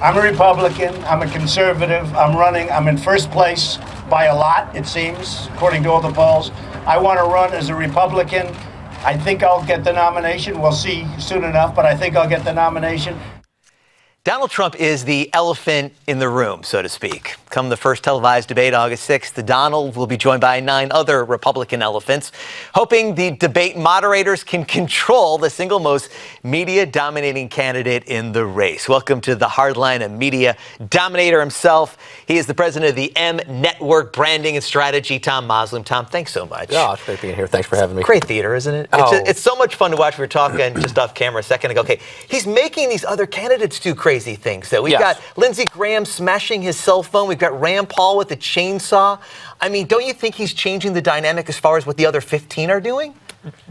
I'm a Republican. I'm a conservative. I'm running. I'm in first place by a lot, it seems, according to all the polls. I want to run as a Republican. I think I'll get the nomination. We'll see soon enough, but I think I'll get the nomination. Donald Trump is the elephant in the room, so to speak. Come the first televised debate August 6th, Donald will be joined by 9 other Republican elephants, hoping the debate moderators can control the single most media-dominating candidate in the race. Welcome to the hardline, a media dominator himself. He is the president of the M Network Branding and Strategy, Thom Mozloom. Tom, thanks so much. Oh, it's great being here. Thanks for having me. Great theater, isn't it? Oh. It's so much fun to watch. We were talking just off camera a second ago. Okay, he's making these other candidates do crazy things. So we've got Lindsey Graham smashing his cell phone. We've got Rand Paul with a chainsaw. I mean, don't you think he's changing the dynamic as far as what the other 15 are doing?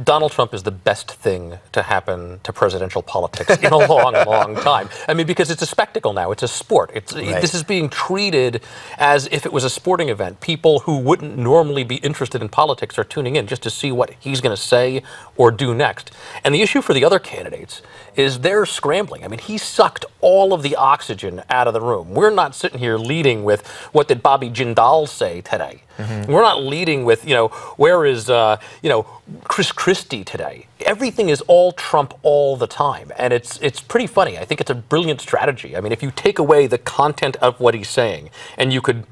Donald Trump is the best thing to happen to presidential politics in a long, long time. I mean, because it's a spectacle now. It's a sport. This is being treated as if it was a sporting event. People who wouldn't normally be interested in politics are tuning in just to see what he's going to say or do next. And the issue for the other candidates is they're scrambling. I mean, he sucked all of the oxygen out of the room. We're not sitting here leading with what did Bobby Jindal say today. We're not leading with, where is, Chris Christie today. Everything is all Trump all the time. And it's pretty funny. I think it's a brilliant strategy. I mean, if you take away the content of what he's saying and you could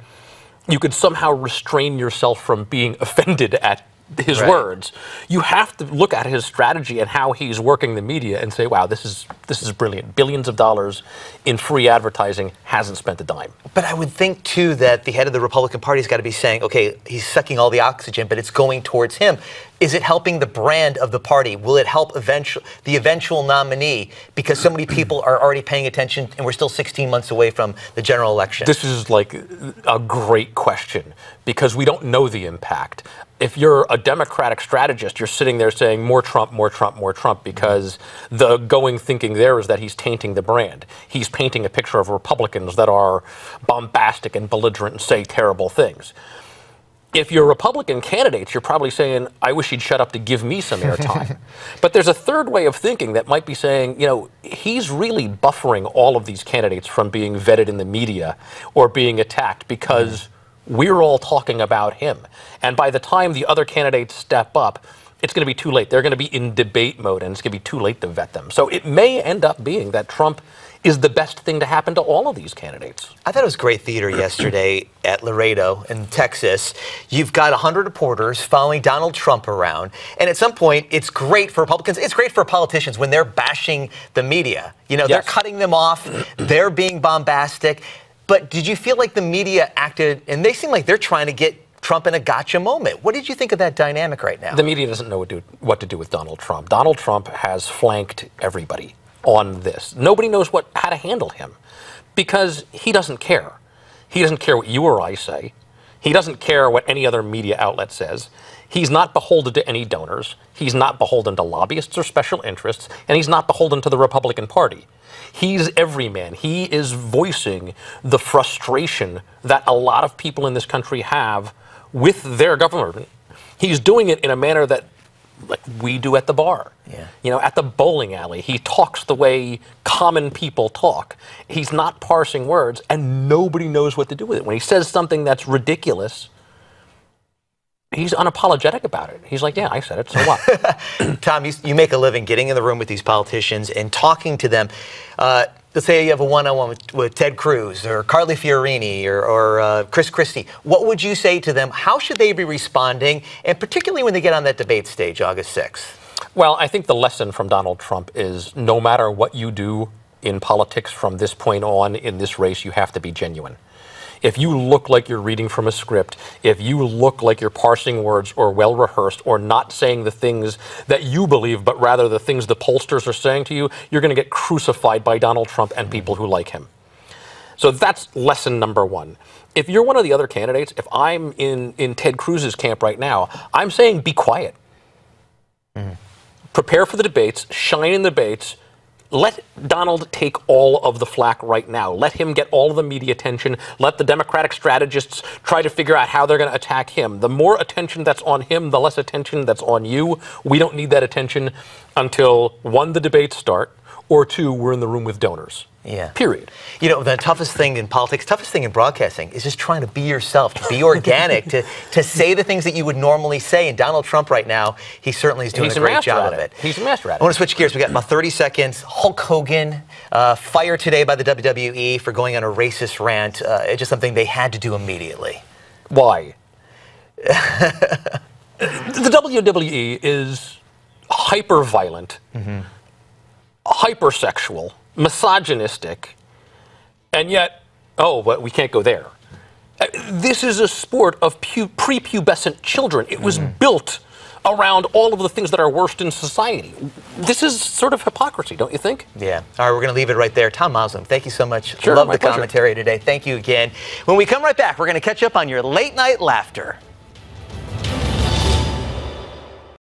somehow restrain yourself from being offended at his words, you have to look at his strategy and how he's working the media and say, wow, this is brilliant. Billions of dollars in free advertising, hasn't spent a dime. But I would think, too, that the head of the Republican Party's got to be saying, okay, he's sucking all the oxygen, but it's going towards him. Is it helping the brand of the party? Will it help the eventual nominee? Because so many people are already paying attention, and we're still 16 months away from the general election. This is like a great question, because we don't know the impact. If you're a Democratic strategist, you're sitting there saying more Trump, more Trump, more Trump, because the going thinking there is that he's tainting the brand. He's painting a picture of Republicans that are bombastic and belligerent and say terrible things. If you're Republican candidates, you're probably saying, I wish he'd shut up to give me some airtime. But there's a third way of thinking that might be saying, he's really buffering all of these candidates from being vetted in the media or being attacked because we're all talking about him. And by the time the other candidates step up, it's going to be too late. They're going to be in debate mode, and it's going to be too late to vet them. So it may end up being that Trump is the best thing to happen to all of these candidates. I thought it was great theater yesterday at Laredo in Texas. You've got 100 reporters following Donald Trump around. And at some point, it's great for Republicans. It's great for politicians when they're bashing the media. They're cutting them off. They're being bombastic. But did you feel like the media acted, and they seem like they're trying to get Trump in a gotcha moment? What did you think of that dynamic right now? The media doesn't know what to do with Donald Trump. Donald Trump has flanked everybody on this. Nobody knows how to handle him because he doesn't care. He doesn't care what you or I say. He doesn't care what any other media outlet says. He's not beholden to any donors. He's not beholden to lobbyists or special interests, and he's not beholden to the Republican Party. He's everyman. He is voicing the frustration that a lot of people in this country have with their government. He's doing it in a manner that like we do at the bar. At the bowling alley. He talks the way common people talk. He's not parsing words, and nobody knows what to do with it. When he says something that's ridiculous, he's unapologetic about it. He's like, yeah, I said it, so what? Tom, you make a living getting in the room with these politicians and talking to them. Let's say you have a one-on-one with Ted Cruz or Carly Fiorini or Chris Christie. What would you say to them? How should they be responding? And particularly when they get on that debate stage, August 6th. Well, I think the lesson from Donald Trump is no matter what you do in politics from this point on in this race, you have to be genuine. If you look like you're reading from a script, if you look like you're parsing words or well-rehearsed or not saying the things that you believe, but rather the things the pollsters are saying to you, you're going to get crucified by Donald Trump and people who like him. So that's lesson number one. If you're one of the other candidates, if I'm in Ted Cruz's camp right now, I'm saying be quiet. Prepare for the debates, shine in the debates. Let Donald take all of the flack right now. Let him get all of the media attention. Let the Democratic strategists try to figure out how they're going to attack him. The more attention that's on him, the less attention that's on you. We don't need that attention until, one, the debates start, or two were in the room with donors. Yeah. Period. You know, the toughest thing in politics, toughest thing in broadcasting is just trying to be yourself, to be organic, to say the things that you would normally say. And Donald Trump right now, he certainly is doing a great job of it. He's a master at it. I want to switch gears. We got about 30 seconds. Hulk Hogan, fired today by the WWE for going on a racist rant. It's just something they had to do immediately. Why? The WWE is hyper-violent, hypersexual, misogynistic, and yet, but we can't go there. This is a sport of prepubescent children. It was built around all of the things that are worst in society. This is sort of hypocrisy, don't you think? Yeah. All right, we're going to leave it right there. Thom Mozloom, thank you so much. Sure, Love my the pleasure. commentary today. Thank you again. When we come right back, we're going to catch up on your late night laughter.